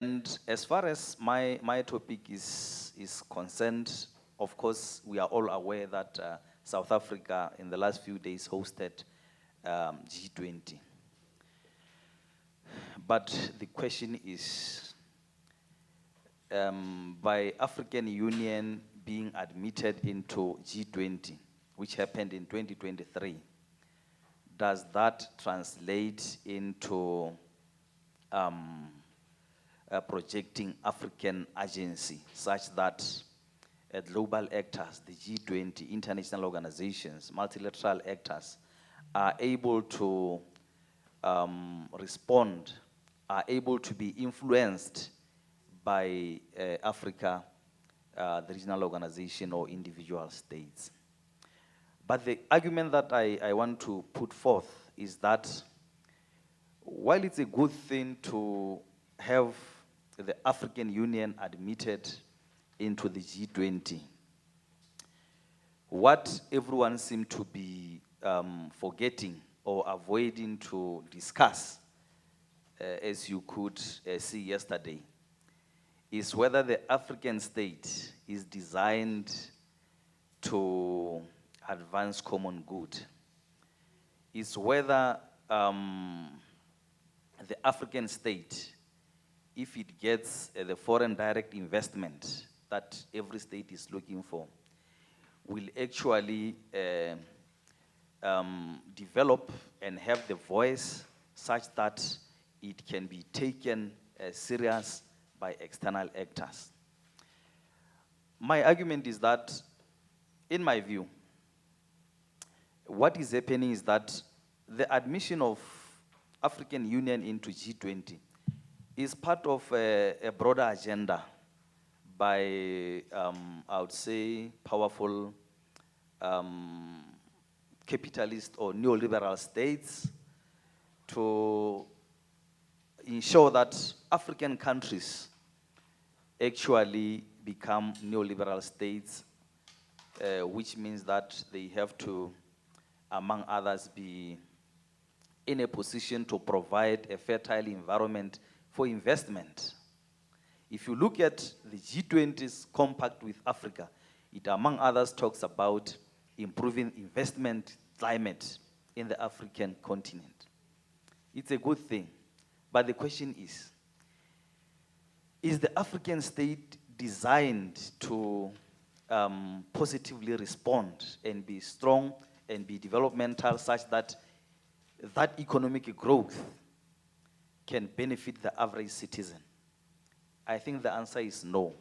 And as far as my topic is concerned, of course, we are all aware that South Africa in the last few days hosted G20. But the question is, by African Union being admitted into G20, which happened in 2023, does that translate into projecting African agency such that global actors, the G20, international organizations, multilateral actors, are able to respond, are able to be influenced by Africa, the regional organization or individual states. But the argument that I want to put forth is that while it's a good thing to have the African Union admitted into the G20, what everyone seemed to be forgetting or avoiding to discuss, as you could see yesterday, is whether the African state is designed to advance common good. Is whether the African state, if it gets the foreign direct investment that every state is looking for, will actually develop and have the voice such that it can be taken serious by external actors. My argument is that, in my view, what is happening is that the admission of African Union into G20 is part of a broader agenda by, I would say, powerful capitalist or neoliberal states to ensure that African countries actually become neoliberal states, which means that they have to, among others, be in a position to provide a fertile environment for investment. If you look at the G20's compact with Africa, it, among others, talks about improving investment climate in the African continent. It's a good thing, but the question is the African state designed to positively respond and be strong and be developmental such that that economic growth can benefit the average citizen? I think the answer is no,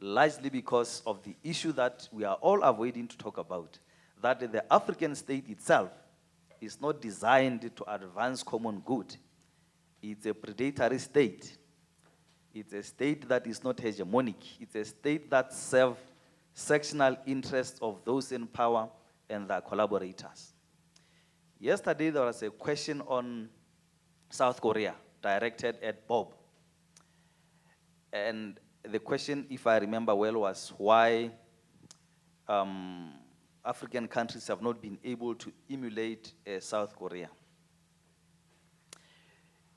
largely because of the issue that we are all avoiding to talk about, that the African state itself is not designed to advance common good. It's a predatory state. It's a state that is not hegemonic. It's a state that serves sectional interests of those in power and their collaborators. Yesterday, there was a question on South Korea directed at Bob. And the question, if I remember well, was why African countries have not been able to emulate South Korea.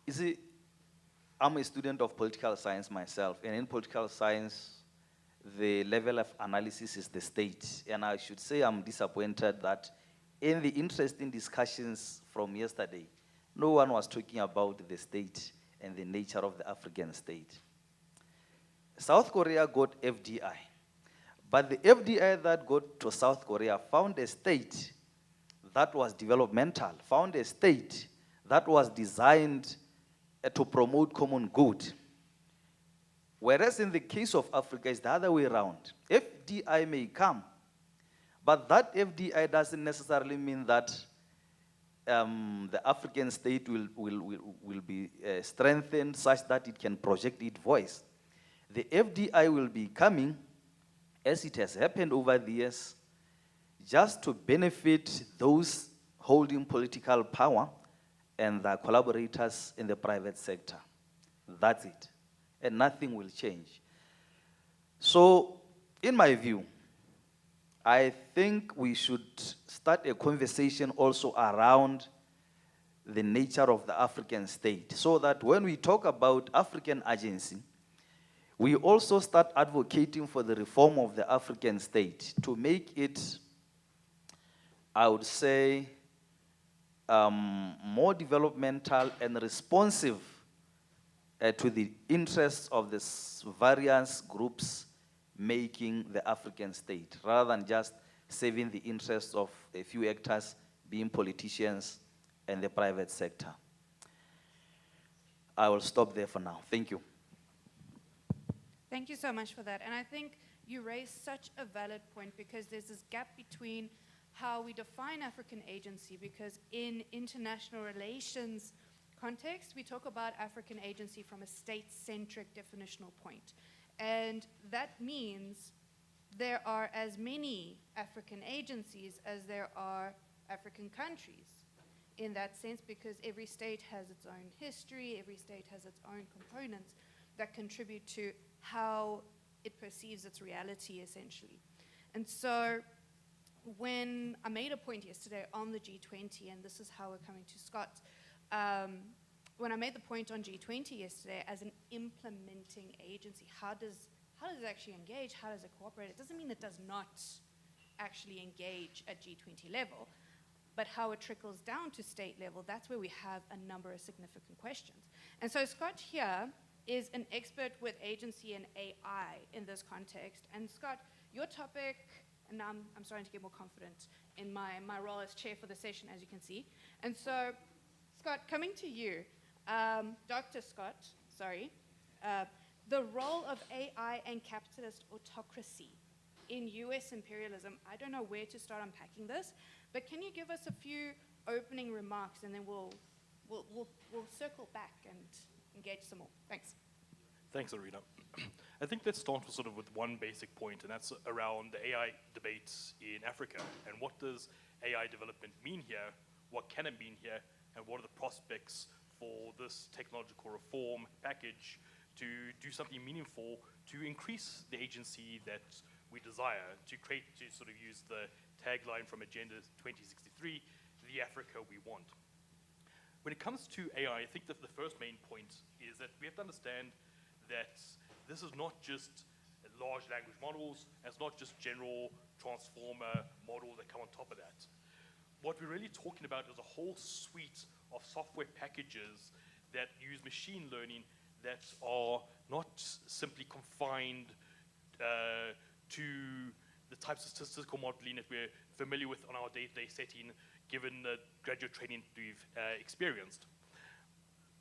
You see, I'm a student of political science myself, and in political science, the level of analysis is the state. And I should say I'm disappointed that in the interesting discussions from yesterday, no one was talking about the state and the nature of the African state. South Korea got FDI, but the FDI that got to South Korea found a state that was developmental, found a state that was designed to promote common good. Whereas in the case of Africa, it's the other way around. FDI may come, but that FDI doesn't necessarily mean that the African state will be strengthened such that it can project its voice. The FDI will be coming, as it has happened over the years, just to benefit those holding political power and their collaborators in the private sector. That's it. And nothing will change. So, in my view, I think we should start a conversation also around the nature of the African state, so that when we talk about African agency, we also start advocating for the reform of the African state to make it, I would say, more developmental and responsive to the interests of the various groups making the African state, rather than just saving the interests of a few actors, being politicians and the private sector. I will stop there for now. Thank you. Thank you so much for that. And I think you raise such a valid point, because there's this gap between how we define African agency, because in international relations context, we talk about African agency from a state-centric definitional point. And that means there are as many African agencies as there are African countries in that sense, because every state has its own history, every state has its own components that contribute to how it perceives its reality, essentially. And so when I made a point yesterday on the G20, and this is how we're coming to Scott, when I made the point on G20 yesterday as an implementing agency, how does it actually engage? How does it cooperate? It doesn't mean it does not actually engage at G20 level, but how it trickles down to state level, that's where we have a number of significant questions. And so Scott here is an expert with agency and AI in this context. And Scott, your topic, and now I'm starting to get more confident in my role as chair for the session, as you can see. And so, Scott, coming to you, Dr. Scott, sorry, the role of AI and capitalist autocracy in US imperialism. I don't know where to start unpacking this, but can you give us a few opening remarks, and then we'll circle back and engage some more. Thanks. Thanks, Arena. I think let's start with one basic point, and that's around the AI debates in Africa. And what does AI development mean here? What can it mean here? And what are the prospects for this technological reform package to do something meaningful to increase the agency that we desire, to use the tagline from Agenda 2063, the Africa we want. When it comes to AI, I think that the first main point is that we have to understand that this is not just large language models, and it's not just general transformer models that come on top of that. What we're really talking about is a whole suite of software packages that use machine learning that are not simply confined to the types of statistical modeling that we're familiar with on our day-to-day setting, given the graduate training we've experienced.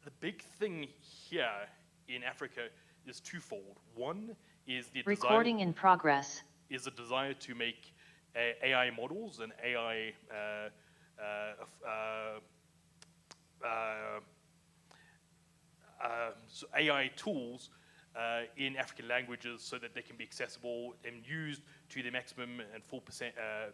The big thing here in Africa is twofold. One is the recording in progress. Is a desire to make AI models and AI so AI tools in African languages so that they can be accessible and used to their maximum and full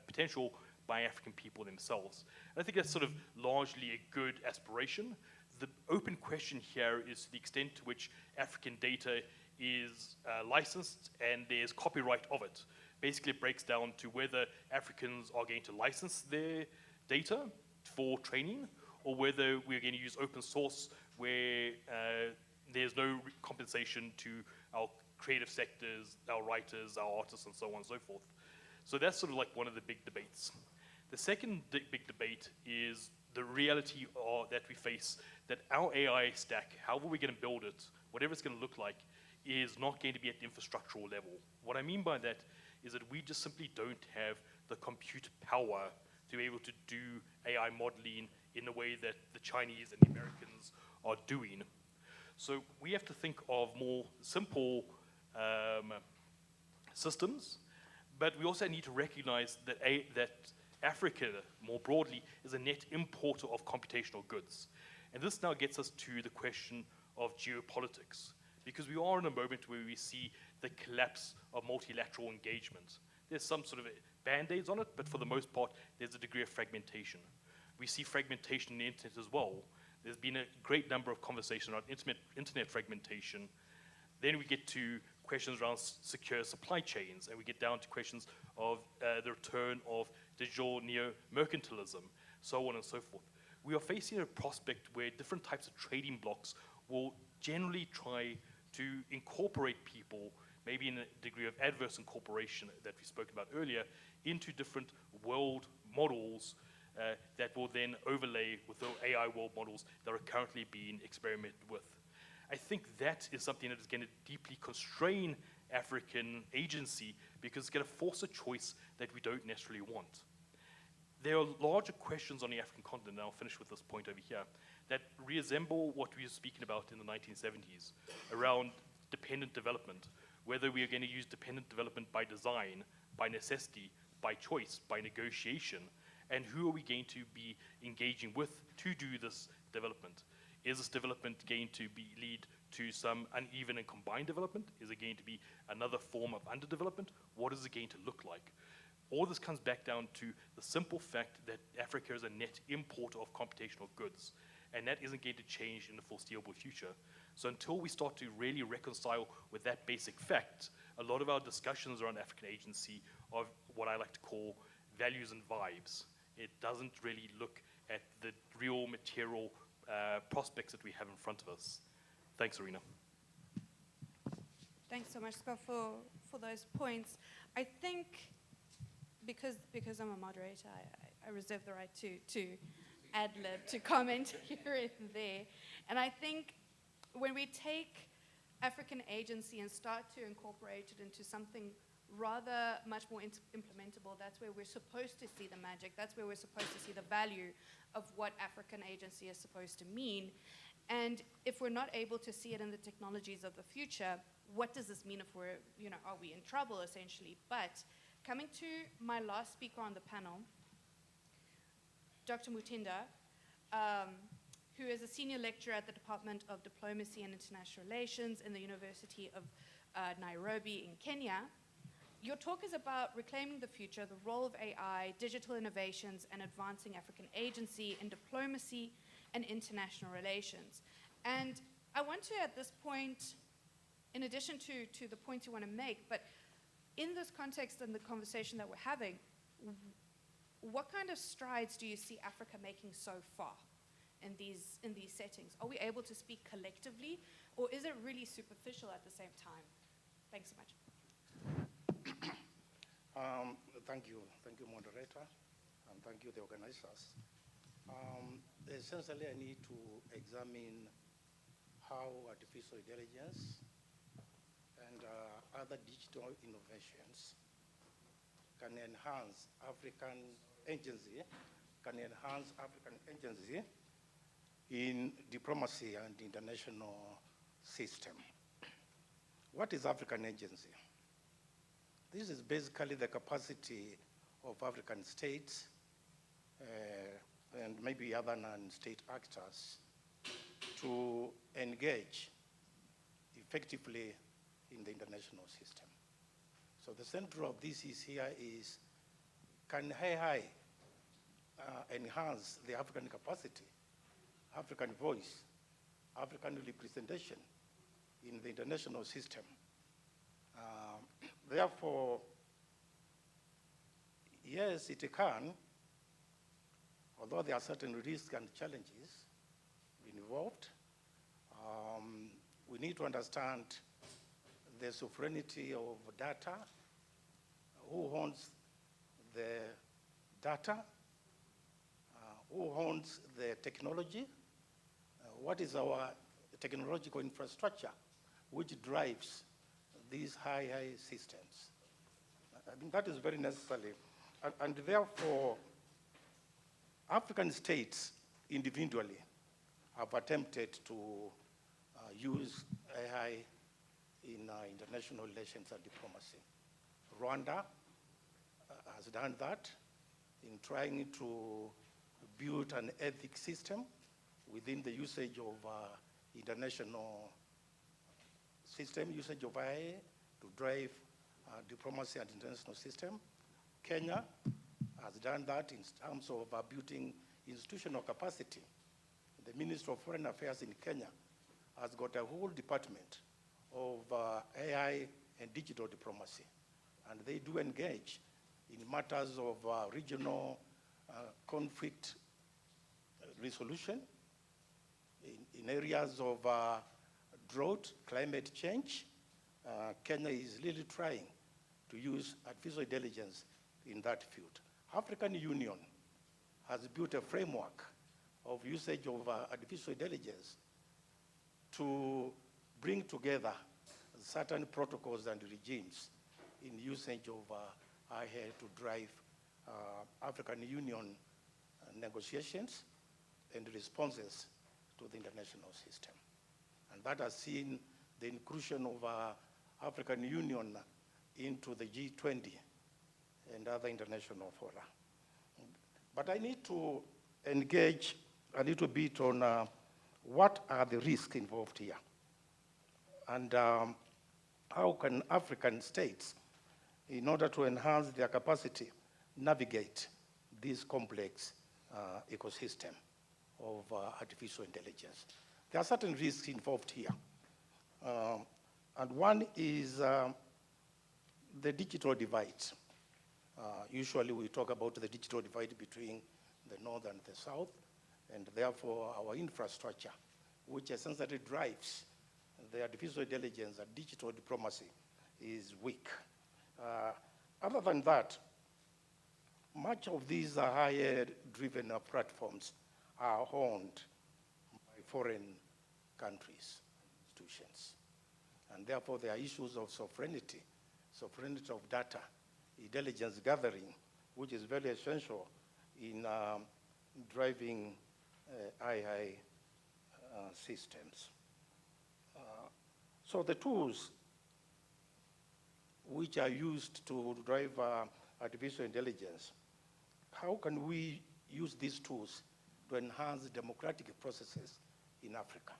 potential by African people themselves. And I think that's largely a good aspiration. The open question here is the extent to which African data is licensed and there's copyright of it. Basically, it breaks down to whether Africans are going to license their data for training, or whether we're going to use open source where there's no compensation to our creative sectors, our writers, our artists, and so on and so forth. So that's one of the big debates. The second big debate is the reality that we face, that our AI stack, however we're going to build it, whatever it's going to look like, is not going to be at the infrastructural level. What I mean by that is that we just simply don't have the compute power to be able to do AI modeling in the way that the Chinese and the Americans are doing. So we have to think of more simple systems, but we also need to recognize that Africa, more broadly, is a net importer of computational goods. And this now gets us to the question of geopolitics, because we are in a moment where we see the collapse of multilateral engagement. There's some band-aids on it, but for the most part, there's a degree of fragmentation. We see fragmentation in the internet as well. There's been a great number of conversations around internet fragmentation. Then we get to questions around secure supply chains, and we get down to questions of the return of digital neo-mercantilism, so on and so forth. we are facing a prospect where different types of trading blocks will generally try to incorporate people, maybe in a degree of adverse incorporation that we spoke about earlier, into different world models that will then overlay with the AI world models that are currently being experimented with. I think that is something that is going to deeply constrain African agency because it's going to force a choice that we don't necessarily want. There are larger questions on the African continent, and I'll finish with this point over here, that resemble what we were speaking about in the 1970s around dependent development, whether we are going to use dependent development by design, by necessity, by choice, by negotiation, and who are we going to be engaging with to do this development? Is this development going to lead to some uneven and combined development? Is it going to be another form of underdevelopment? What is it going to look like? All this comes back down to the simple fact that Africa is a net importer of computational goods, and that isn't going to change in the foreseeable future. So until we start to really reconcile with that basic fact, a lot of our discussions around African agency are what I like to call values and vibes. It doesn't really look at the real material prospects that we have in front of us. Thanks, Arena. Thanks so much, Scott, for those points. I think because I'm a moderator, I reserve the right to ad-lib, to comment here and there. And I think when we take African agency and start to incorporate it into something rather much more implementable, that's where we're supposed to see the magic. That's where we're supposed to see the value of what African agency is supposed to mean. And if we're not able to see it in the technologies of the future, what does this mean if we're, are we in trouble essentially? But coming to my last speaker on the panel, Dr. Mutinda, who is a senior lecturer at the Department of Diplomacy and International Relations in the University of Nairobi in Kenya. Your talk is about reclaiming the future, the role of AI, digital innovations, and advancing African agency in diplomacy and international relations. And I want to, at this point, in addition to the points you want to make, but in this context and the conversation that we're having, what kind of strides do you see Africa making so far in these settings? Are we able to speak collectively, or is it really superficial at the same time? Thanks so much. Thank you, moderator, and thank you, the organizers. Essentially, I need to examine how artificial intelligence and other digital innovations can enhance African agency, in diplomacy and international system. What is African agency? This is basically the capacity of African states and maybe other non-state actors to engage effectively in the international system. So the center of this is can AI enhance the African capacity, African voice, African representation in the international system? Therefore, yes, it can, although there are certain risks and challenges involved. We need to understand the sovereignty of data, who owns the data, who owns the technology, what is our technological infrastructure which drives these high systems. I think that is very necessary. And therefore, African states individually have attempted to use AI in international relations and diplomacy. Rwanda has done that in trying to build an ethics system within the usage of international system, usage of AI to drive diplomacy and international system. Kenya has done that in terms of building institutional capacity. The Ministry of Foreign Affairs in Kenya has got a whole department of AI and digital diplomacy. And they do engage in matters of regional conflict resolution in areas of drought, climate change. Kenya is really trying to use artificial intelligence in that field. African Union has built a framework of usage of artificial intelligence to bring together certain protocols and regimes in usage of AI to drive African Union negotiations and responses to the international system. And that has seen the inclusion of African Union into the G20 and other international fora. But I need to engage a little bit on what are the risks involved here, and how can African states, in order to enhance their capacity, navigate this complex ecosystem of artificial intelligence. There are certain risks involved here. And one is the digital divide. Usually we talk about the digital divide between the North and the South, and therefore our infrastructure, which essentially drives the artificial intelligence and digital diplomacy, is weak. Other than that, much of these higher-driven platforms are owned by foreign countries, institutions. And therefore, there are issues of sovereignty of data, intelligence gathering, which is very essential in driving AI systems. So the tools which are used to drive artificial intelligence, how can we use these tools to enhance democratic processes in Africa?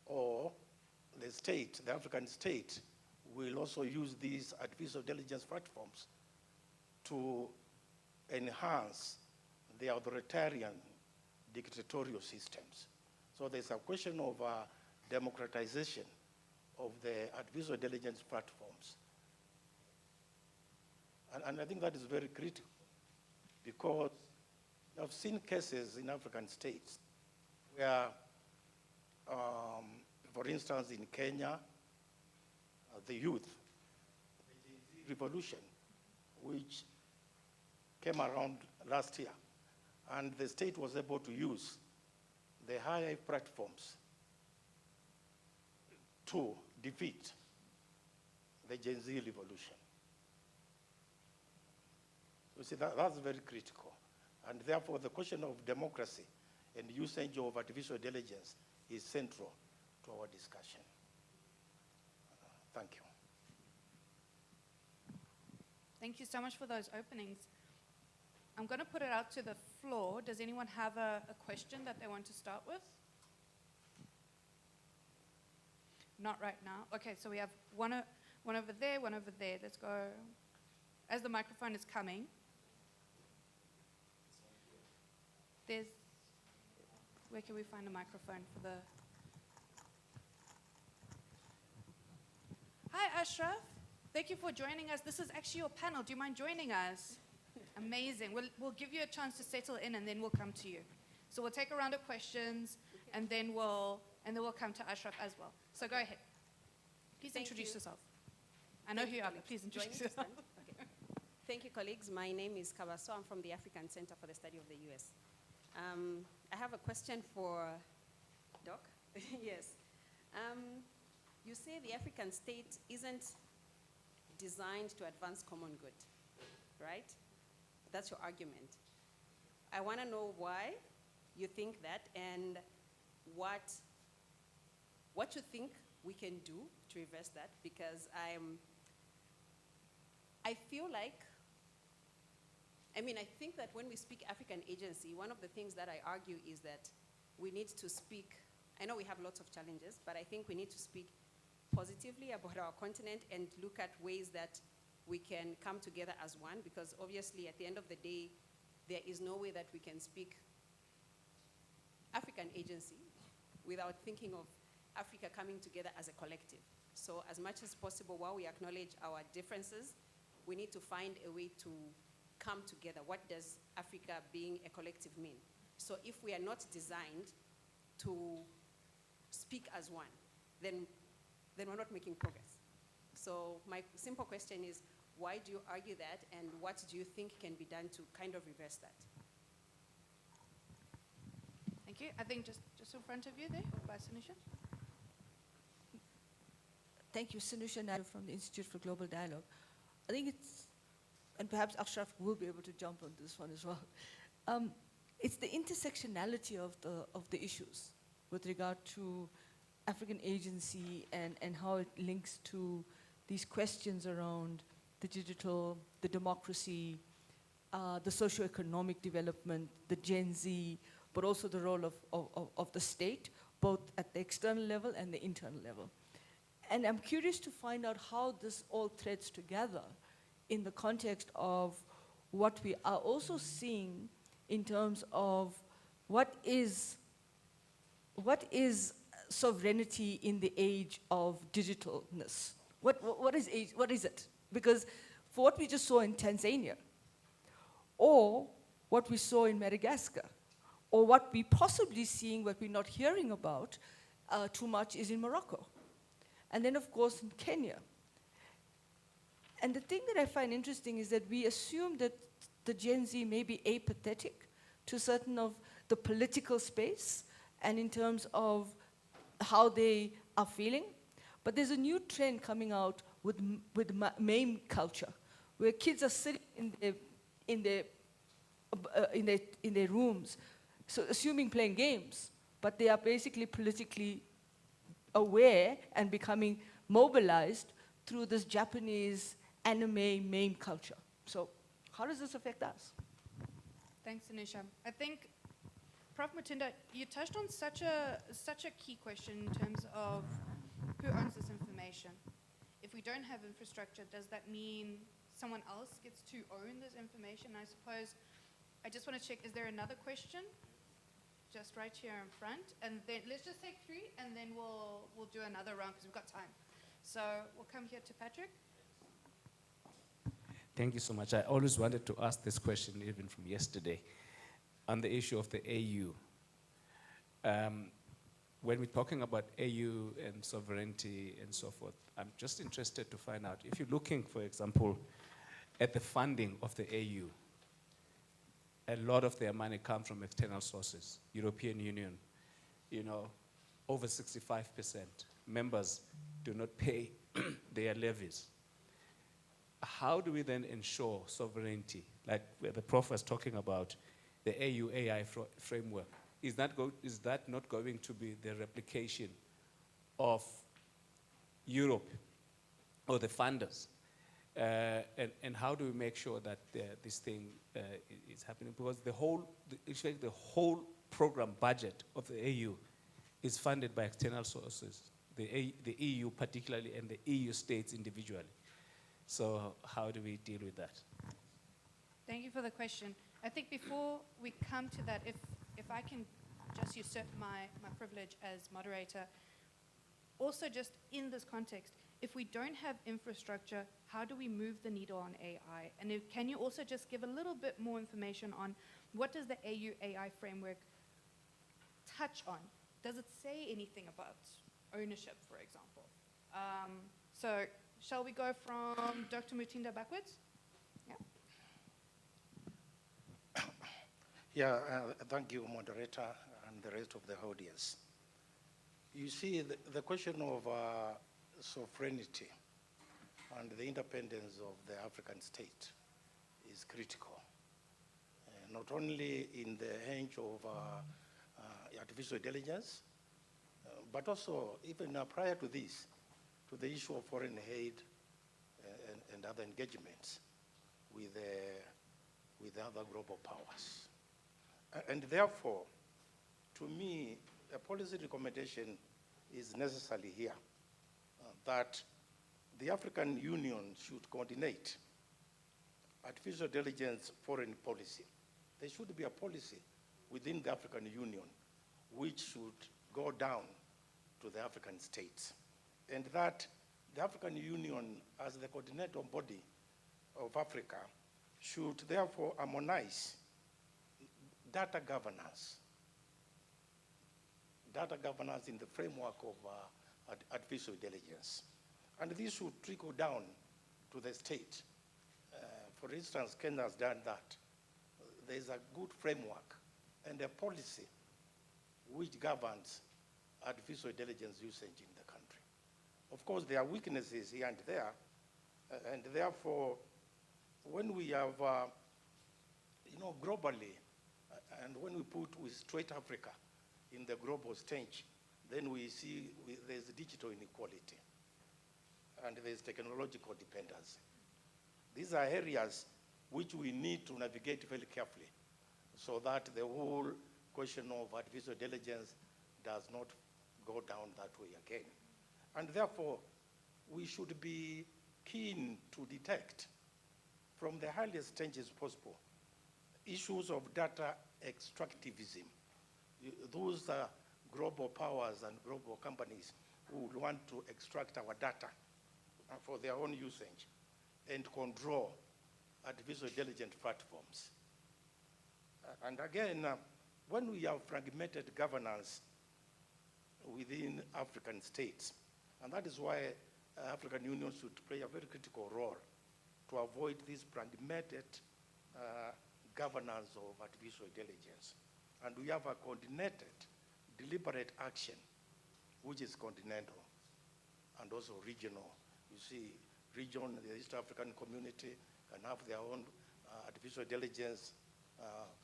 Or the state, the African state, will also use these artificial intelligence platforms to enhance the authoritarian dictatorial systems. So there's a question of democratization of the artificial intelligence platforms. And I think that is very critical, because I've seen cases in African states where, for instance, in Kenya, the youth, the revolution, which came around last year, and the state was able to use the high platforms to defeat the Gen Z revolution. You see, that's very critical. And therefore, the question of democracy and usage of artificial intelligence is central to our discussion. Thank you. Thank you so much for those openings. I'm going to put it out to the floor. Does anyone have a question that they want to start with? Not right now. Okay, so we have one over there, one over there. Let's go. As the microphone is coming, where can we find a microphone for the... Hi, Ashraf. Thank you for joining us. This is actually your panel. Do you mind joining us? Amazing. We'll give you a chance to settle in, and then we'll come to you. So we'll take a round of questions, and then we'll come to Ashraf as well. So go ahead. Please introduce yourself. I know who you are, but please introduce yourself. Okay. Thank you, colleagues. My name is Kabaso. I'm from the African Center for the Study of the U.S. I have a question for Doc. Yes. You say the African state isn't designed to advance common good, right? That's your argument. I want to know why you think that, and what you think we can do to reverse that, because I feel like, I think that when we speak African agency, one of the things that I argue is that we need to speak, I know we have lots of challenges, but I think we need to speak positively about our continent and look at ways that we can come together as one, because obviously at the end of the day, there is no way that we can speak African agency without thinking of Africa coming together as a collective. So as much as possible, while we acknowledge our differences, we need to find a way to come together. What does Africa being a collective mean? So if we are not designed to speak as one, then we're not making progress. So my simple question is, why do you argue that, and what do you think can be done to kind of reverse that? Thank you. I think just in front of you there, by Sanusha. Thank you, Sanusha Naidu from the Institute for Global Dialogue. I think it's, and perhaps Ashraf will be able to jump on this one as well. It's the intersectionality of the issues with regard to African agency and how it links to these questions around the digital, the democracy, the socioeconomic development, the Gen Z, but also the role of the state, both at the external level and the internal level. And I'm curious to find out how this all threads together in the context of what we are also seeing in terms of what is sovereignty in the age of digitalness? What is it? Because for what we just saw in Tanzania, or what we saw in Madagascar, or what we possibly seeing, what we're not hearing about too much is in Morocco. And then, of course, in Kenya. And the thing that I find interesting is that we assume that the Gen Z may be apathetic to certain of the political space and in terms of how they are feeling. But there's a new trend coming out with meme culture, where kids are sitting in their rooms, so assuming playing games, but they are basically politically aware and becoming mobilized through this Japanese anime meme culture. So how does this affect us? Thanks, Anisha. I think, Prof. Mutinda, you touched on such a key question in terms of who owns this information. If we don't have infrastructure, does that mean someone else gets to own this information? I suppose, I just want to check, is there another question? Just right here in front, and then let's just take 3, and then we'll do another round because we've got time. So we'll come here to Patrick. Thank you so much. I always wanted to ask this question even from yesterday on the issue of the AU. When we're talking about AU and sovereignty and so forth, I'm just interested to find out, if you're looking, for example, at the funding of the AU, a lot of their money comes from external sources. European Union, over 65%. Members do not pay their levies. How do we then ensure sovereignty? Like the Prof was talking about the AU AI framework. Is that not going to be the replication of Europe or the funders? And how do we make sure that this thing is happening? Because the whole program budget of the AU is funded by external sources, the EU particularly, and the EU states individually. So how do we deal with that? Thank you for the question. I think before we come to that, if I can just usurp my privilege as moderator, also just in this context, if we don't have infrastructure, how do we move the needle on AI? And can you also just give a little bit more information on what does the AU AI framework touch on? Does it say anything about ownership, for example? So shall we go from Dr. Mutinda backwards? Yeah, thank you, moderator, and the rest of the audience. You see, the question of sovereignty and the independence of the African state is critical, not only in the range of artificial intelligence, but also even prior to this, to the issue of foreign aid and other engagements with other global powers. And therefore, to me, a policy recommendation is necessary here, that the African Union should coordinate artificial intelligence foreign policy. There should be a policy within the African Union which should go down to the African states, and that the African Union, as the coordinator body of Africa, should therefore harmonize data governance. Data governance in the framework of artificial intelligence. And this should trickle down to the state. For instance, Kenya has done that. There's a good framework and a policy which governs artificial intelligence usage in the country. Of course, there are weaknesses here and there, and therefore, when we have, globally, and when we straight Africa in the global stage, then we see there's digital inequality, and there's technological dependency. These are areas which we need to navigate very carefully so that the whole question of artificial intelligence does not go down that way again. And therefore, we should be keen to detect from the earliest stages possible issues of data extractivism. Those are global powers and global companies who would want to extract our data for their own usage and control artificial intelligence platforms. And again, when we have fragmented governance within African states, and that is why African Union should play a very critical role to avoid this fragmented governance of artificial intelligence. And we have a coordinated, deliberate action, which is continental and also regional. You see, region, the East African community can have their own artificial intelligence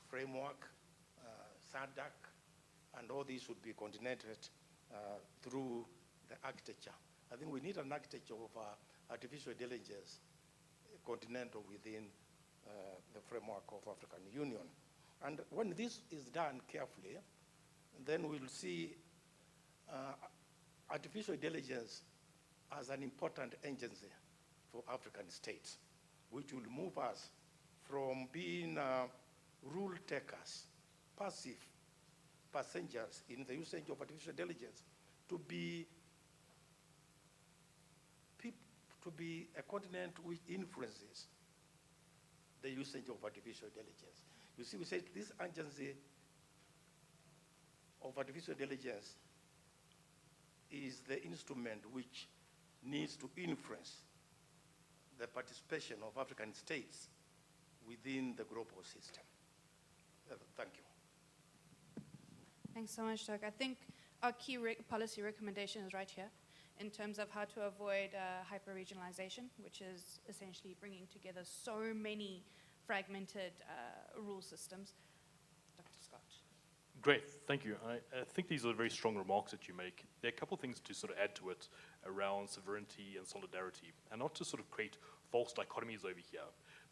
framework, SADC, and all these should be coordinated through the architecture. I think we need an architecture of artificial intelligence continental within the framework of African Union. And when this is done carefully, then we'll see artificial intelligence as an important agency for African states, which will move us from being rule takers, passive passengers in the usage of artificial intelligence, to be a continent which influences the usage of artificial intelligence. You see, we said this agency of artificial intelligence is the instrument which needs to influence the participation of African states within the global system. Thank you. Thanks so much, Doug. I think our key policy recommendation is right here in terms of how to avoid hyper-regionalization, which is essentially bringing together so many fragmented rule systems. Dr. Scott. Great, thank you. I think these are very strong remarks that you make. There are a couple of things to sort of add to it around sovereignty and solidarity, and not to sort of create false dichotomies over here,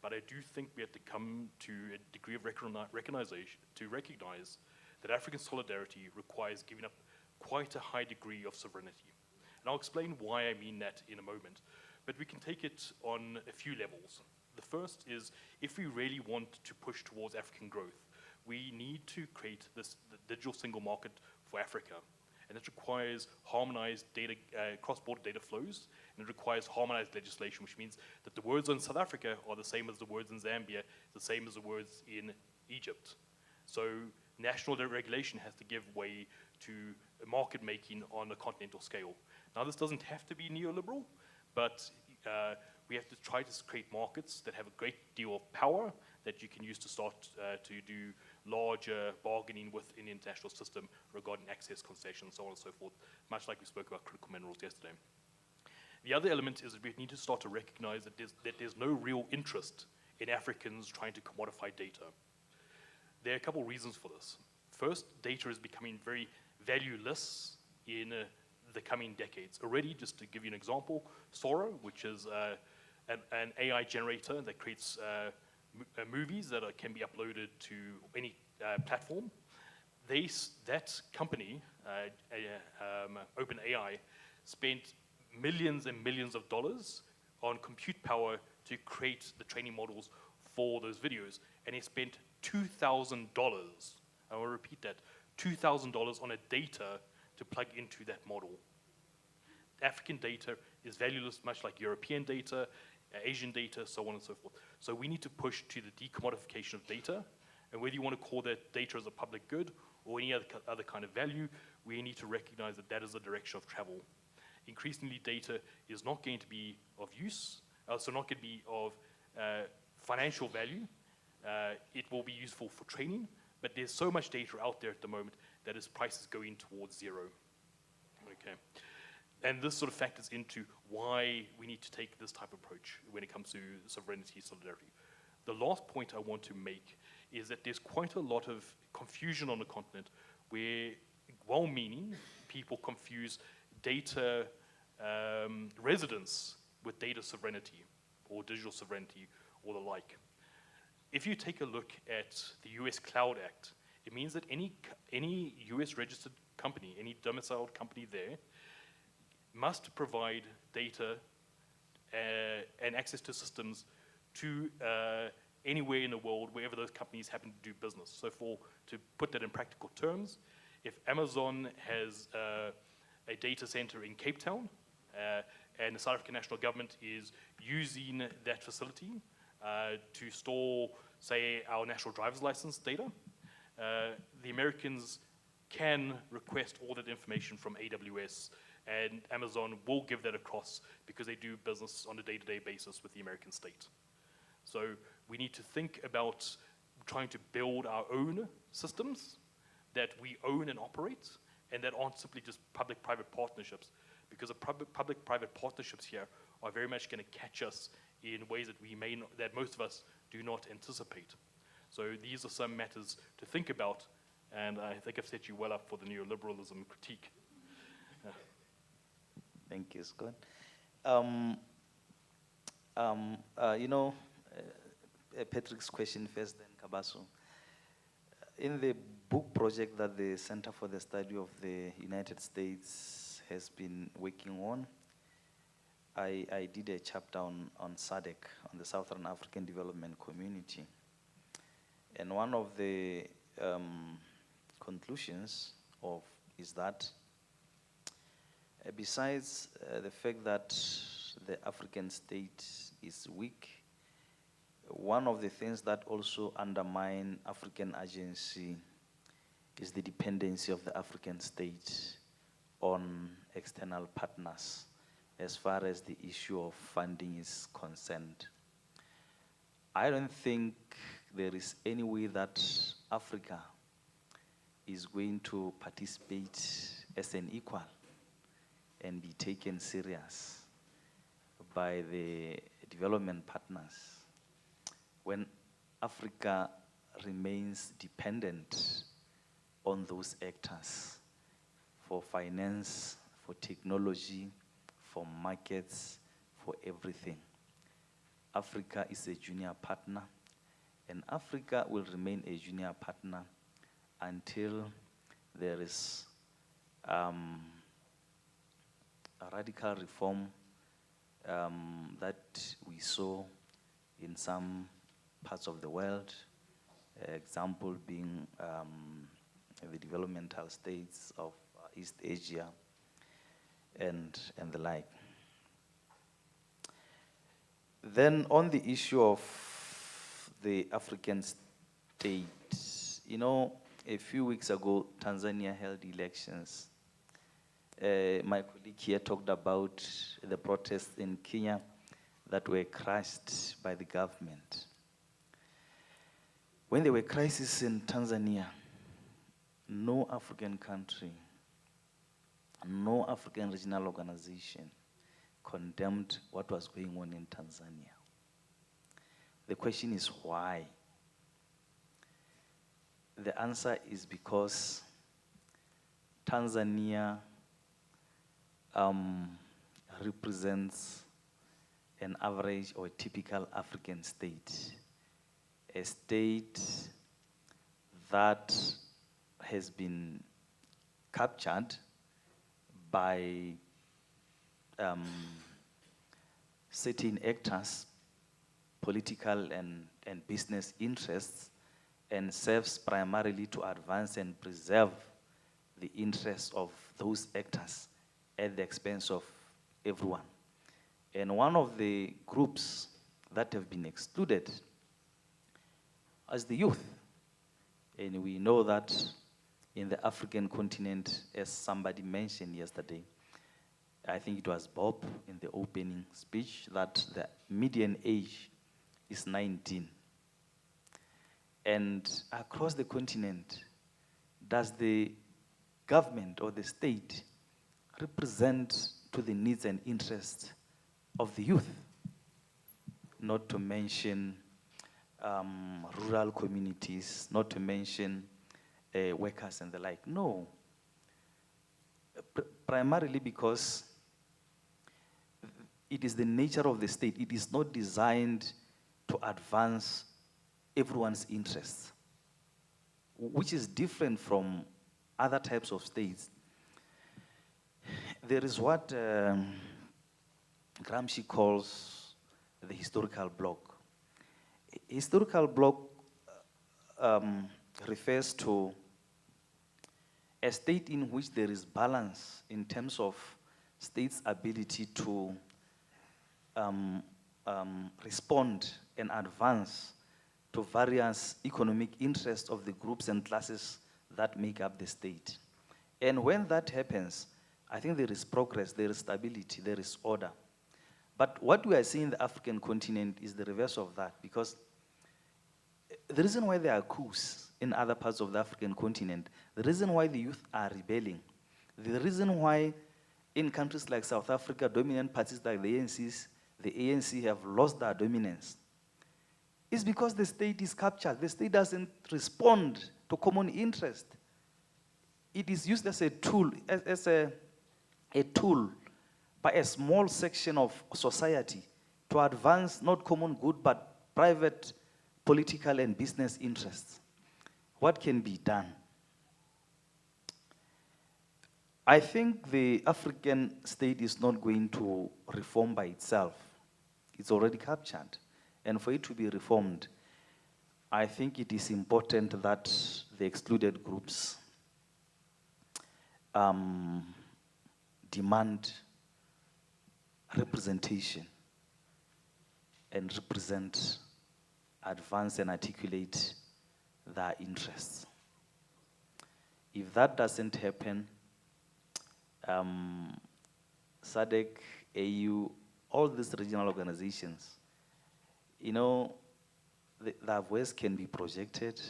but I do think we have to come to a degree of recognition to recognize that African solidarity requires giving up quite a high degree of sovereignty. And I'll explain why I mean that in a moment, but we can take it on a few levels. The first is, if we really want to push towards African growth, we need to create the digital single market for Africa. And it requires harmonized data, cross-border data flows, and it requires harmonized legislation, which means that the words in South Africa are the same as the words in Zambia, the same as the words in Egypt. So national regulation has to give way to market making on a continental scale. Now, this doesn't have to be neoliberal, but we have to try to create markets that have a great deal of power that you can use to start to do larger bargaining within the international system regarding access concessions, so on and so forth, much like we spoke about critical minerals yesterday. The other element is that we need to start to recognize that there's no real interest in Africans trying to commodify data. There are a couple reasons for this. First, data is becoming very valueless in the coming decades. Already, just to give you an example, Sora, which is an AI generator that creates movies that can be uploaded to any platform. That company, OpenAI, spent millions and millions of dollars on compute power to create the training models for those videos, and he spent $2,000, I will repeat that, $2,000 on a data to plug into that model. African data is valueless, much like European data, Asian data, so on and so forth. So we need to push to the decommodification of data And whether you want to call that data as a public good or any other kind of value, we need to recognize that that is the direction of travel. Increasingly, data is not going to be of use, so not going to be of financial value. It will be useful for training, but there's so much data out there at the moment that its price is going towards zero. Okay. And this sort of factors into why we need to take this type of approach when it comes to sovereignty solidarity. The last point I want to make is that there's quite a lot of confusion on the continent where well-meaning people confuse data residence with data sovereignty or digital sovereignty or the like. If you take a look at the US Cloud Act, it means that any US registered company, any domiciled company there, must provide data and access to systems to anywhere in the world, wherever those companies happen to do business. So to put that in practical terms, if Amazon has a data center in Cape Town, and the South African national government is using that facility to store, say, our national driver's license data, the Americans can request all that information from AWS, and Amazon will give that across because they do business on a day-to-day basis with the American state. So we need to think about trying to build our own systems that we own and operate, and that aren't simply just public-private partnerships, because the public-private partnerships here are very much going to catch us in ways that that most of us do not anticipate. So these are some matters to think about, and I think I've set you well up for the neoliberalism critique. Thank you, Scott. Patrick's question first, then Kabaso. In the book project that the Center for the Study of the United States has been working on, I did a chapter on SADC, on the Southern African Development Community. And one of the conclusions is that besides the fact that the African state is weak, one of the things that also undermine African agency is the dependency of the African state on external partners as far as the issue of funding is concerned. I don't think there is any way that Africa is going to participate as an equal and be taken serious by the development partners when Africa remains dependent on those actors for finance, for technology, for markets, for everything. Africa is a junior partner, and Africa will remain a junior partner until there is a radical reform that we saw in some parts of the world, example being the developmental states of East Asia and the like. Then on the issue of the African state, a few weeks ago, Tanzania held elections. My colleague here talked about the protests in Kenya that were crushed by the government. When there were crises in Tanzania, no African country, no African regional organization condemned what was going on in Tanzania. The question is why? The answer is because Tanzania represents an average or a typical African state, a state that has been captured by certain actors, political and business interests, and serves primarily to advance and preserve the interests of those actors at the expense of everyone. And one of the groups that have been excluded is the youth. And we know that in the African continent, as somebody mentioned yesterday, I think it was Bob in the opening speech, that the median age is 19. And across the continent, does the government or the state represent to the needs and interests of the youth? Not to mention rural communities, not to mention workers and the like. No. Primarily because it is the nature of the state. It is not designed to advance everyone's interests, which is different from other types of states. There is what Gramsci calls the historical bloc. Historical bloc refers to a state in which there is balance in terms of states' ability to respond and advance to various economic interests of the groups and classes that make up the state. And when that happens, I think there is progress, there is stability, there is order. But what we are seeing in the African continent is the reverse of that, because the reason why there are coups in other parts of the African continent, the reason why the youth are rebelling, the reason why in countries like South Africa, dominant parties like the ANC have lost their dominance, is because the state is captured. The state doesn't respond to common interest. It is used as a tool, as a tool by a small section of society to advance not common good, but private political and business interests. What can be done? I think the African state is not going to reform by itself. It's already captured. And for it to be reformed, I think it is important that the excluded groups demand representation and represent, advance and articulate their interests. If that doesn't happen, SADC, AU, all these regional organizations, you know, their voice can be projected.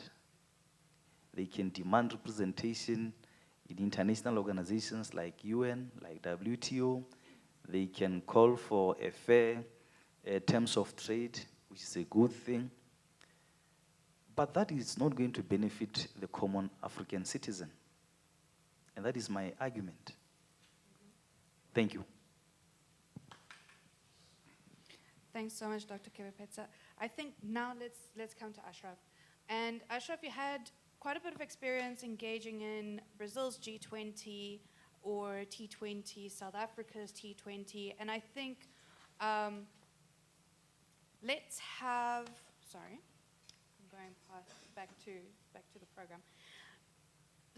They can demand representation in international organizations like UN, like WTO. They can call for a fair terms of trade, which is a good thing. But that is not going to benefit the common African citizen. And that is my argument. Thank you. Thanks so much, Dr. Kebepetsa. I think now let's come to Ashraf. And Ashraf, you had quite a bit of experience engaging in Brazil's G20 or T20, South Africa's T20, and I think let's have, sorry, I'm going back to the program.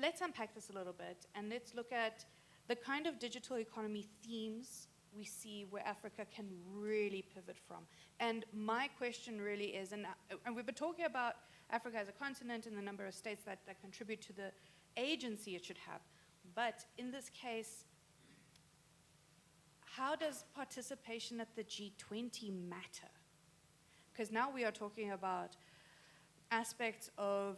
Let's unpack this a little bit and let's look at the kind of digital economy themes we see where Africa can really pivot from. And my question really is, and we've been talking about Africa as a continent and the number of states that contribute to the agency it should have. But in this case, how does participation at the G20 matter? Because now we are talking about aspects of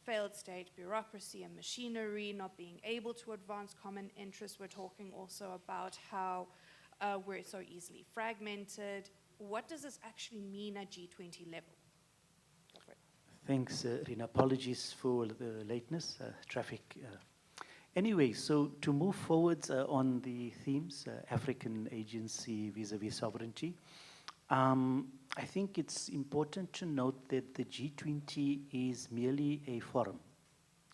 failed state bureaucracy and machinery not being able to advance common interests. We're talking also about how we're so easily fragmented. What does this actually mean at G20 level? Go for it. Thanks, Rina. Apologies for the lateness, traffic. Anyway, so to move forwards on the themes, African agency vis-a-vis sovereignty, I think it's important to note that the G20 is merely a forum,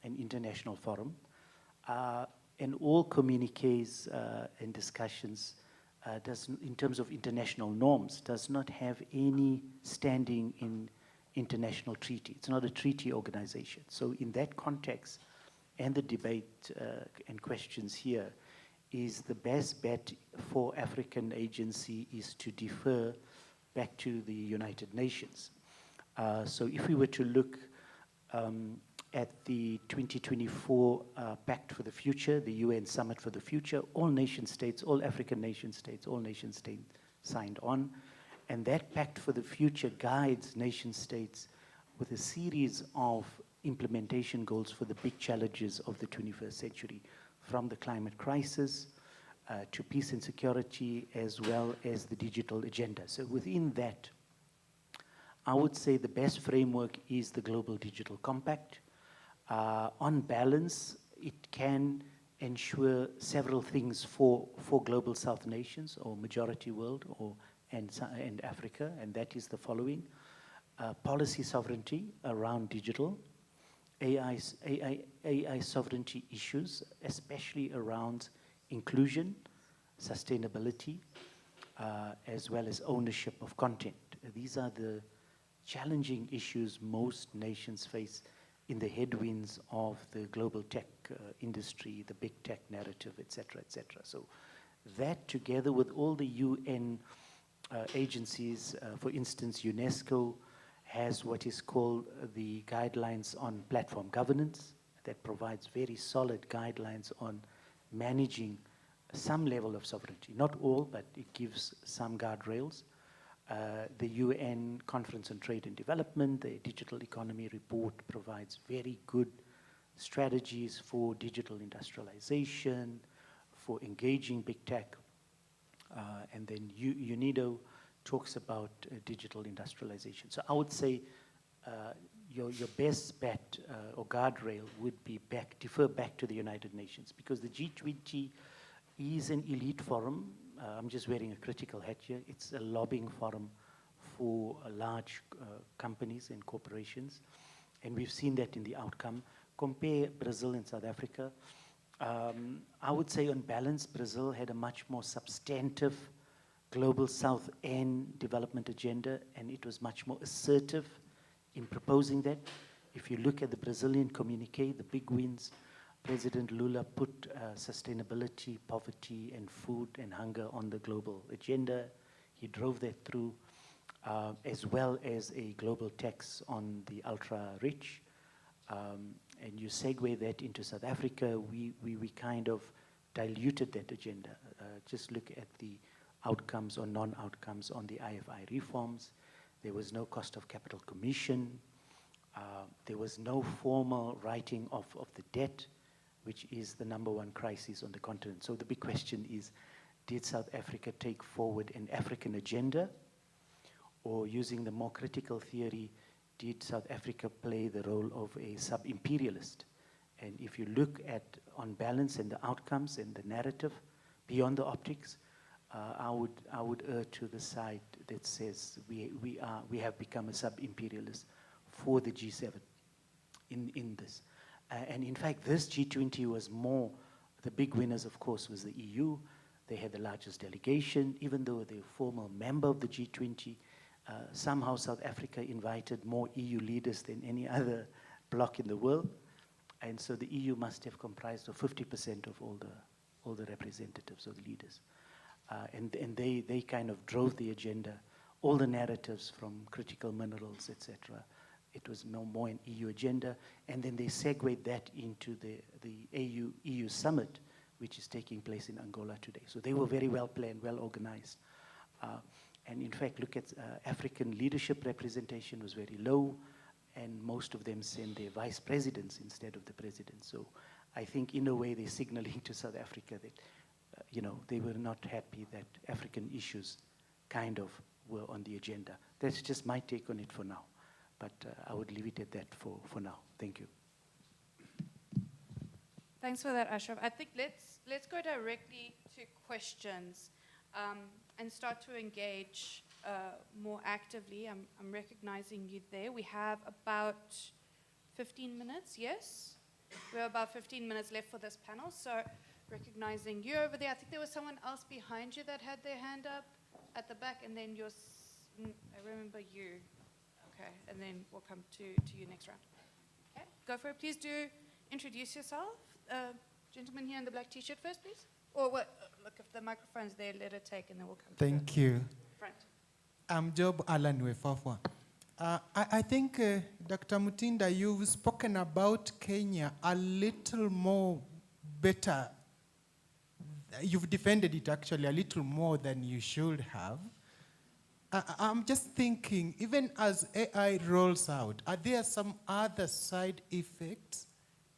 an international forum, and all communiques and discussions in terms of international norms, does not have any standing in international treaty. It's not a treaty organization. So in that context, and the debate and questions here, is the best bet for African agency is to defer back to the United Nations. So if we were to look at the 2024 Pact for the Future, the UN Summit for the Future, all nation states, all African nation states, all nation states signed on. And that Pact for the Future guides nation states with a series of implementation goals for the big challenges of the 21st century, from the climate crisis to peace and security, as well as the digital agenda. So within that, I would say the best framework is the Global Digital Compact. On balance, it can ensure several things for global South nations or majority world and Africa, and that is the following. Policy sovereignty around digital, AI sovereignty issues, especially around inclusion, sustainability, as well as ownership of content. These are the challenging issues most nations face in the headwinds of the global tech industry, the big tech narrative, et cetera, et cetera. So that, together with all the UN agencies, for instance, UNESCO has what is called the guidelines on platform governance that provides very solid guidelines on managing some level of sovereignty. Not all, but it gives some guardrails. The UN Conference on Trade and Development, the Digital Economy Report provides very good strategies for digital industrialization, for engaging big tech. And then UNIDO talks about digital industrialization. So I would say your best bet or guardrail would be defer back to the United Nations, because the G20 is an elite forum. I'm just wearing a critical hat here. It's a lobbying forum for large companies and corporations. And we've seen that in the outcome. Compare Brazil and South Africa. I would say on balance, Brazil had a much more substantive global South and development agenda, and it was much more assertive in proposing that. If you look at the Brazilian communique, the big wins, President Lula put sustainability, poverty, and food and hunger on the global agenda. He drove that through, as well as a global tax on the ultra-rich. And you segue that into South Africa, we kind of diluted that agenda. Just look at the outcomes or non-outcomes on the IFI reforms. There was no cost of capital commission. There was no formal writing of the debt, which is the #1 crisis on the continent. So the big question is, did South Africa take forward an African agenda? Or using the more critical theory, did South Africa play the role of a sub-imperialist? And if you look at, on balance, and the outcomes and the narrative, beyond the optics, I would err to the side that says we have become a sub-imperialist for the G7 in this. And in fact, this G20 was more, the big winners, of course, was the EU. They had the largest delegation, even though they're a formal member of the G20. Somehow South Africa invited more EU leaders than any other bloc in the world. And so the EU must have comprised of 50% of all the representatives or the leaders. And they kind of drove the agenda, all the narratives from critical minerals, etc. It was more an EU agenda. And then they segued that into the EU summit, which is taking place in Angola today. So they were very well planned, well organized. And in fact, look at African leadership representation was very low, and most of them sent their vice presidents instead of the president. So I think in a way they're signaling to South Africa that, they were not happy that African issues kind of were on the agenda. That's just my take on it for now. But I would leave it at that for now. Thank you. Thanks for that, Ashraf. I think let's go directly to questions and start to engage more actively. I'm recognizing you there. We have about 15 minutes, yes? We have about 15 minutes left for this panel, so recognizing you over there. I think there was someone else behind you that had their hand up at the back, and then I remember you. Okay, and then we'll come to you next round. Okay, go for it. Please do introduce yourself. Gentleman here in the black t-shirt first, please. Or what? Look, if the microphone's there, let it take, and then we'll come to Thank you. Front. I'm Job Alan Wefafwa. I think, Dr. Mutinda, you've spoken about Kenya a little more better. You've defended it actually a little more than you should have. I'm just thinking, even as AI rolls out, are there some other side effects?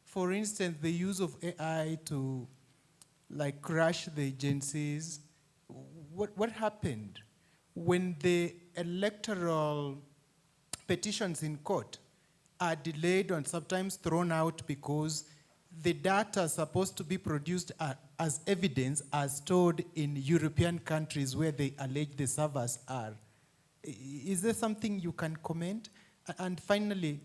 For instance, the use of AI to like crash the agencies. What happened when the electoral petitions in court are delayed and sometimes thrown out because the data supposed to be produced as evidence as stored in European countries where they allege the servers are? Is there something you can comment? And finally,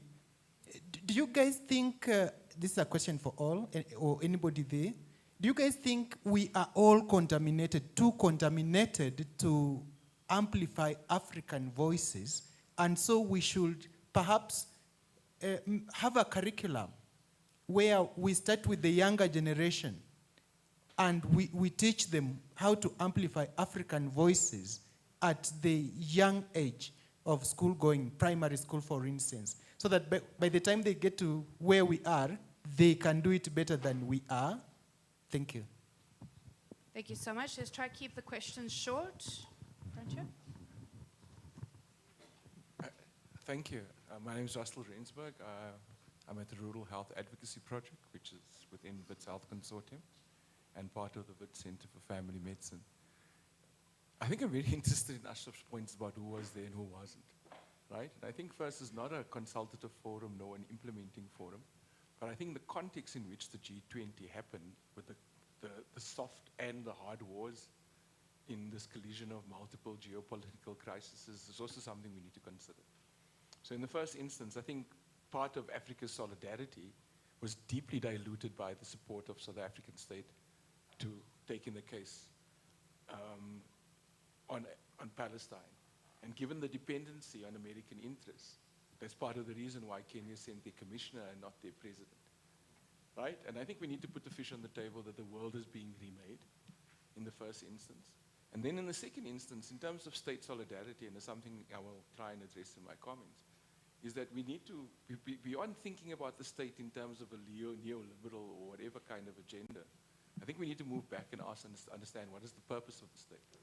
do you guys think, this is a question for all, or anybody there, do you guys think we are all contaminated, too contaminated to amplify African voices, and so we should perhaps have a curriculum where we start with the younger generation and we teach them how to amplify African voices at the young age of school going, primary school for instance, so that by the time they get to where we are, they can do it better than we are? Thank you. Thank you so much. Let's try to keep the questions short. Front here. Thank you. My name is Russell Rensburg. I'm at the Rural Health Advocacy Project, which is within Wits Health Consortium and part of the Wits Center for Family Medicine. I think I'm very interested in Ashraf's points about who was there and who wasn't, right? And I think first is not a consultative forum nor an implementing forum, but I think the context in which the G20 happened with the soft and the hard wars in this collision of multiple geopolitical crises is also something we need to consider. So in the first instance, I think part of Africa's solidarity was deeply diluted by the support of South African state to take in the case on Palestine. And given the dependency on American interests, that's part of the reason why Kenya sent their commissioner and not their president, right? And I think we need to put the fish on the table that the world is being remade in the first instance. And then in the second instance, in terms of state solidarity, and it's something I will try and address in my comments, is that we need to, beyond thinking about the state in terms of a neoliberal or whatever kind of agenda, I think we need to move back and understand what is the purpose of the state,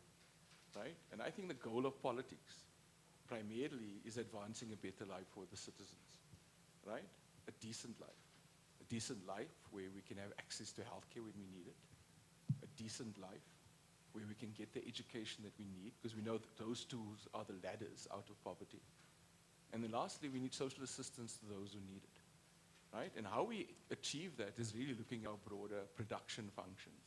right? And I think the goal of politics primarily is advancing a better life for the citizens, right? A decent life where we can have access to healthcare when we need it, a decent life where we can get the education that we need, because we know that those tools are the ladders out of poverty. And then lastly, we need social assistance to those who need it, right? And how we achieve that is really looking at our broader production functions.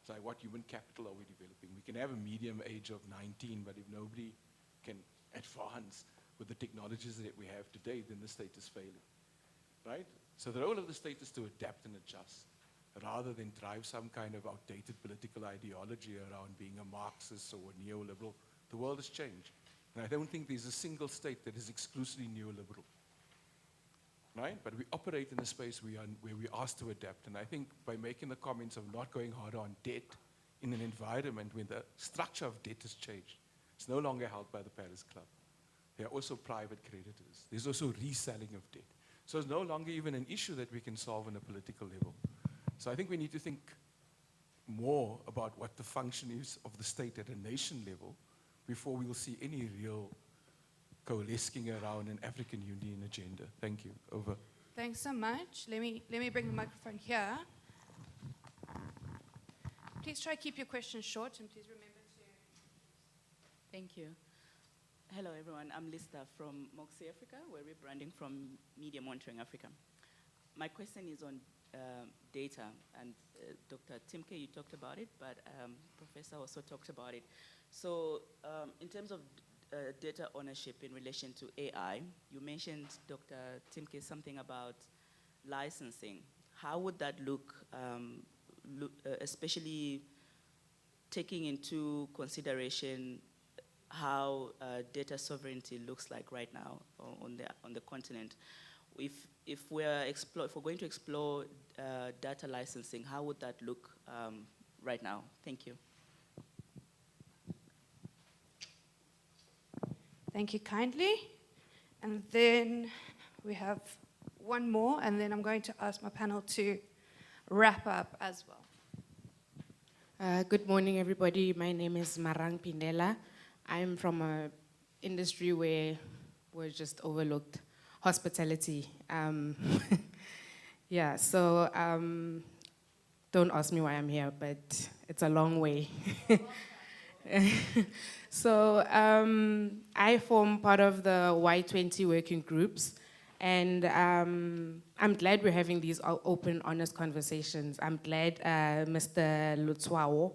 So what human capital are we developing? We can have a medium age of 19, but if nobody can advance with the technologies that we have today, then the state is failing, right? So the role of the state is to adapt and adjust, rather than drive some kind of outdated political ideology around being a Marxist or a neoliberal. The world has changed. And I don't think there's a single state that is exclusively neoliberal, right? But we operate in a space where we're asked to adapt. And I think by making the comments of not going harder on debt in an environment where the structure of debt has changed, it's no longer held by the Paris Club. There are also private creditors. There's also reselling of debt. So it's no longer even an issue that we can solve on a political level. So I think we need to think more about what the function is of the state at a nation level before we will see any real coalescing around an African Union agenda. Thank you. Over. Thanks so much. Let me bring the microphone here. Please try to keep your questions short, and please remember to... Thank you. Hello, everyone. I'm Lista from Moxie Africa. We're rebranding from Media Monitoring Africa. My question is on data, and Dr. Timke, you talked about it, but Professor also talked about it. So in terms of data ownership in relation to AI, you mentioned, Dr. Timke, something about licensing. How would that look, especially taking into consideration how data sovereignty looks like right now on the continent? If we're going to explore data licensing, how would that look right now? Thank you. Thank you kindly. And then we have one more, and then I'm going to ask my panel to wrap up as well. Good morning, everybody. My name is Marang Pindela. I'm from an industry where we're just overlooked, hospitality. Yeah, so don't ask me why I'm here, but it's a long way. So I form part of the Y20 working groups, and I'm glad we're having these open, honest conversations. I'm glad Mr. Lutswawo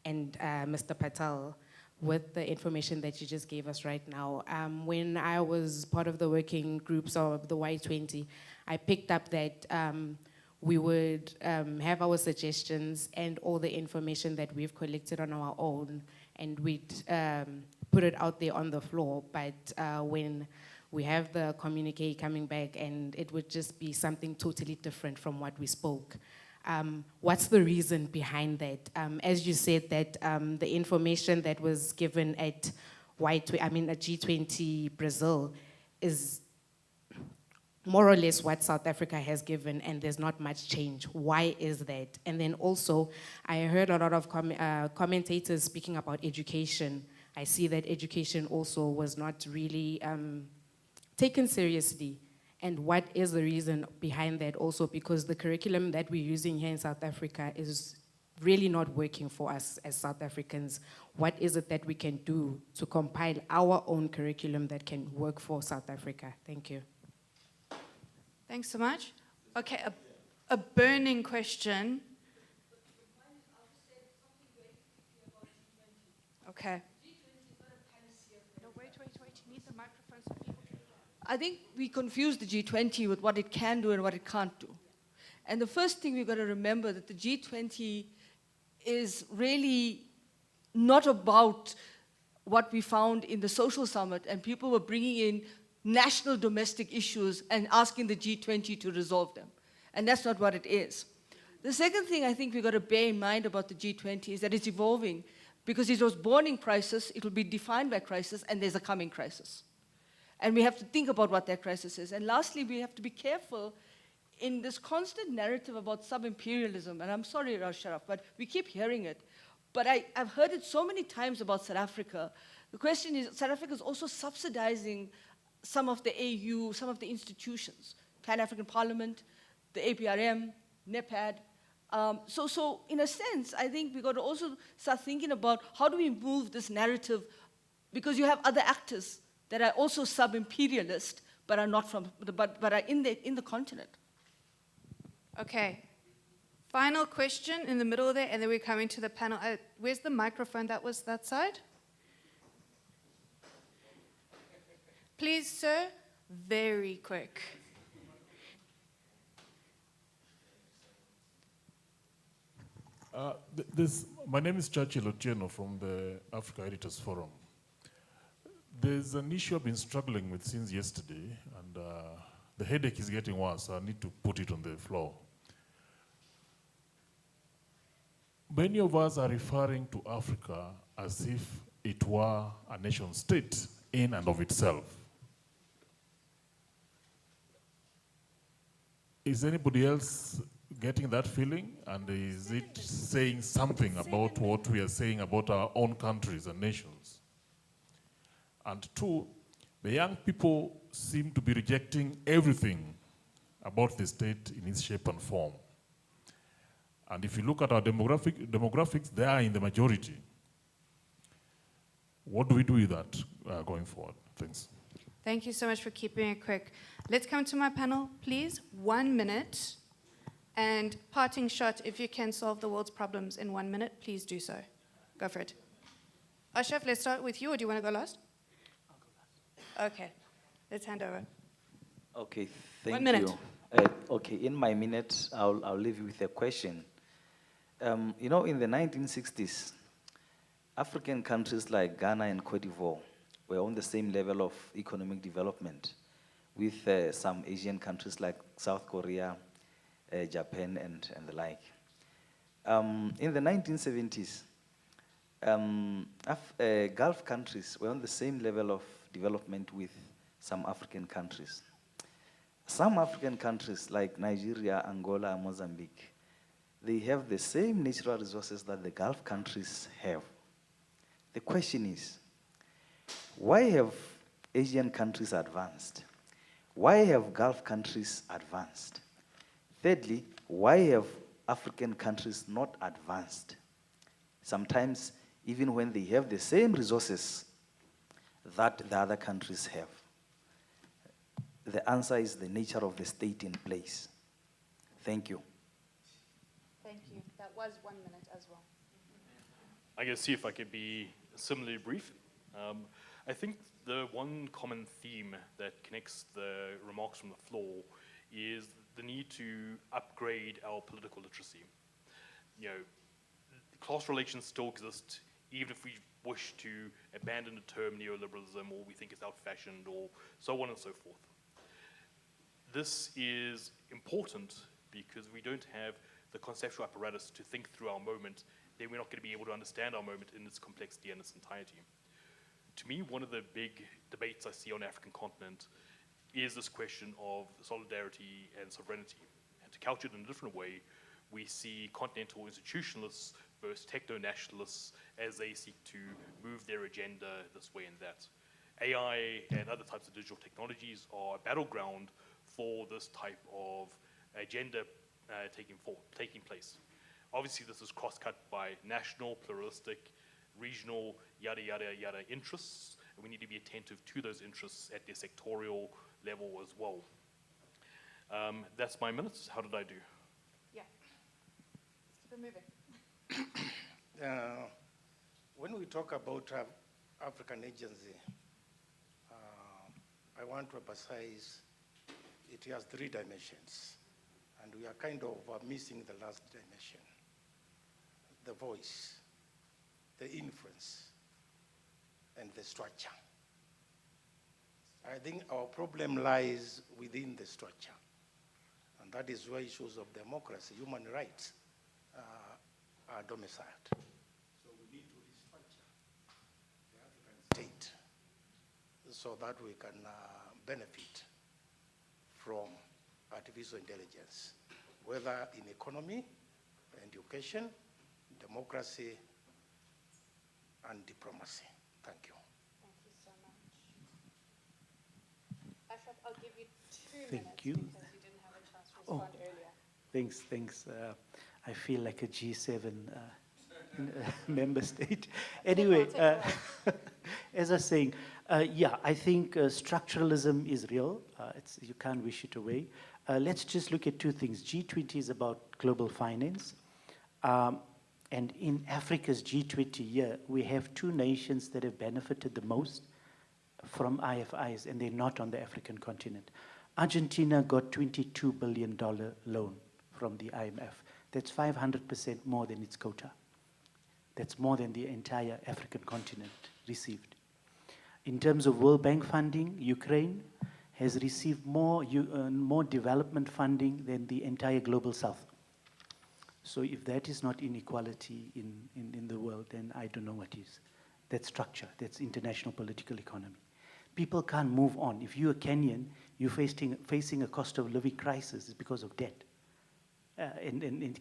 and Mr. Patel with the information that you just gave us right now. When I was part of the working groups of the Y20, I picked up that we would have our suggestions and all the information that we've collected on our own, and we'd put it out there on the floor. But when we have the communique coming back, and it would just be something totally different from what we spoke. What's the reason behind that? As you said that the information that was given at G20 Brazil is more or less what South Africa has given, and there's not much change. Why is that? And then also, I heard a lot of commentators speaking about education. I see that education also was not really taken seriously. And what is the reason behind that also? Because the curriculum that we're using here in South Africa is really not working for us as South Africans. What is it that we can do to compile our own curriculum that can work for South Africa? Thank you. Thanks so much. Okay, a burning question. Okay. No, wait, you need the microphone so people can hear. I think we confuse the G20 with what it can do and what it can't do. And the first thing we've got to remember that the G20 is really not about what we found in the social summit, and people were bringing in national domestic issues and asking the G20 to resolve them. And that's not what it is. The second thing I think we've got to bear in mind about the G20 is that it's evolving, because it was born in crisis, it will be defined by crisis, and there's a coming crisis. And we have to think about what that crisis is. And lastly, we have to be careful in this constant narrative about sub-imperialism. And I'm sorry, Sharaf, but we keep hearing it. But I've heard it so many times about South Africa. The question is, South Africa is also subsidizing some of the AU, some of the institutions, Pan-African Parliament, the APRM, NEPAD. So in a sense, I think we've got to also start thinking about how do we move this narrative, because you have other actors that are also sub-imperialist, but are not from, but are in the continent. Okay. Final question in the middle there, and then we're coming to the panel. Where's the microphone? That was that side? Please, sir, very quick. My name is Churchill Otieno from the Africa Editors Forum. There's an issue I've been struggling with since yesterday, and the headache is getting worse, so I need to put it on the floor. Many of us are referring to Africa as if it were a nation state in and of itself. Is anybody else getting that feeling? And is it saying something about what we are saying about our own countries and nations? And two, the young people seem to be rejecting everything about the state in its shape and form. And if you look at our demographics, they are in the majority. What do we do with that going forward? Thanks. Thank you so much for keeping it quick. Let's come to my panel, please. 1 minute. And parting shot, if you can solve the world's problems in 1 minute, please do so. Go for it. Ashraf, let's start with you, or do you want to go last? I'll go last. Okay. Let's hand over. Okay, thank 1 minute. you. Okay, in my minute, I'll leave you with a question. You know, in the 1960s, African countries like Ghana and Cote d'Ivoire were on the same level of economic development with some Asian countries like South Korea, Japan, and the like. In the 1970s, Gulf countries were on the same level of development with some African countries. Some African countries like Nigeria, Angola, and Mozambique, they have the same natural resources that the Gulf countries have. The question is, why have Asian countries advanced? Why have Gulf countries advanced? Thirdly, why have African countries not advanced? Sometimes, even when they have the same resources that the other countries have. The answer is the nature of the state in place. Thank you. Thank you. That was 1 minute as well. I'm going to see if I could be similarly brief. I think the one common theme that connects the remarks from the floor is the need to upgrade our political literacy. You know, class relations still exist, even if we wish to abandon the term neoliberalism or we think it's out-fashioned or so on and so forth. This is important because we don't have the conceptual apparatus to think through our moment, then we're not going to be able to understand our moment in its complexity and its entirety. To me, one of the big debates I see on the African continent is this question of solidarity and sovereignty. And to couch it in a different way, we see continental institutionalists versus techno-nationalists as they seek to move their agenda this way and that. AI and other types of digital technologies are a battleground for this type of agenda taking place. Obviously, this is cross-cut by national, pluralistic, regional, yada, yada, yada interests, and we need to be attentive to those interests at the sectorial level as well. That's my minutes. How did I do? Yeah. Let's keep it moving. When we talk about African agency, I want to emphasize it has 3 dimensions, and we are kind of missing the last dimension: the voice, the influence, and the structure. I think our problem lies within the structure, and that is where issues of democracy, human rights, are domiciled. So we need to restructure the African state so that we can benefit from artificial intelligence, whether in economy, education, democracy, and diplomacy. Thank you. Thank you so much. Ashraf, I'll give you 2 Thank minutes you. because you didn't have a chance to respond earlier. Thanks. I feel like a G7 member state. Anyway, as I was saying, yeah, I think structuralism is real. You can't wish it away. Let's just look at 2 things. G20 is about global finance. And in Africa's G20 year, we have 2 nations that have benefited the most from IFIs, and they're not on the African continent. Argentina got $22 billion loan from the IMF. That's 500% more than its quota. That's more than the entire African continent received. In terms of World Bank funding, Ukraine has received more development funding than the entire global south. So if that is not inequality in the world, then I don't know what is. That's structure, that's international political economy. People can't move on. If you're a Kenyan, you're facing a cost of living crisis because of debt. And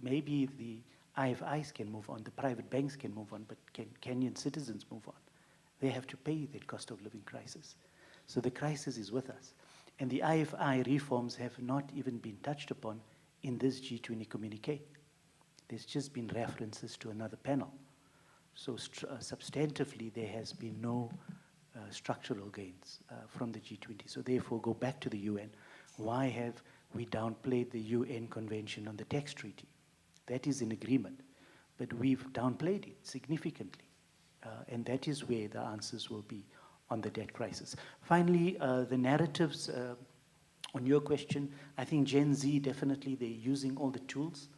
maybe the IFIs can move on, the private banks can move on, but can Kenyan citizens move on? They have to pay that cost of living crisis. So the crisis is with us. And the IFI reforms have not even been touched upon in this G20 communique. There's just been references to another panel. So substantively, there has been no structural gains from the G20. So therefore, go back to the UN. Why have we downplayed the UN Convention on the Tax Treaty? That is in agreement, but we've downplayed it significantly. And that is where the answers will be on the debt crisis. Finally, the narratives on your question, I think Gen Z, definitely they're using all the tools.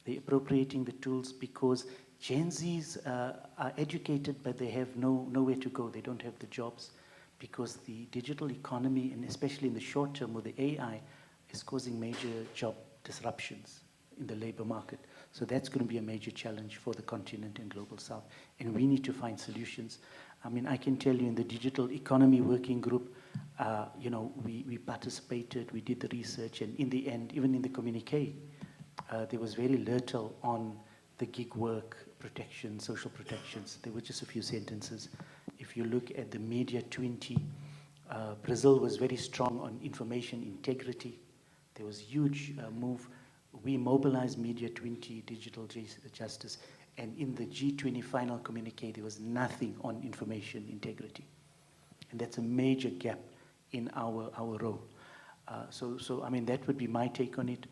They're appropriating the tools because Gen Zs are educated, but they have nowhere to go. They don't have the jobs because the digital economy, and especially in the short term with the AI, is causing major job disruptions in the labor market. So that's going to be a major challenge for the continent and global south. And we need to find solutions. I mean, I can tell you in the digital economy working group, we participated, we did the research, and in the end, even in the communique, there was very little on the gig work protection, social protections. There were just a few sentences. If you look at the Media 20, Brazil was very strong on information integrity. There was huge move. We mobilized Media 20, digital justice, and in the G20 final communique, there was nothing on information integrity. And that's a major gap in our role. So I mean, that would be my take on it.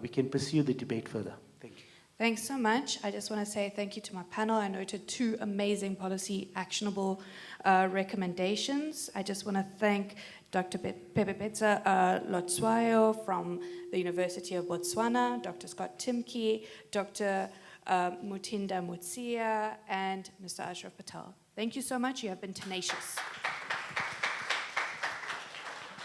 We can pursue the debate further. Thank you. Thanks so much. I just want to say thank you to my panel. I noted 2 amazing policy actionable recommendations. I just want to thank Dr. Pepepetsa Lotswayo from the University of Botswana, Dr. Scott Timke, Dr. Mutinda Mutsia, and Mr. Ashraf Patel. Thank you so much. You have been tenacious.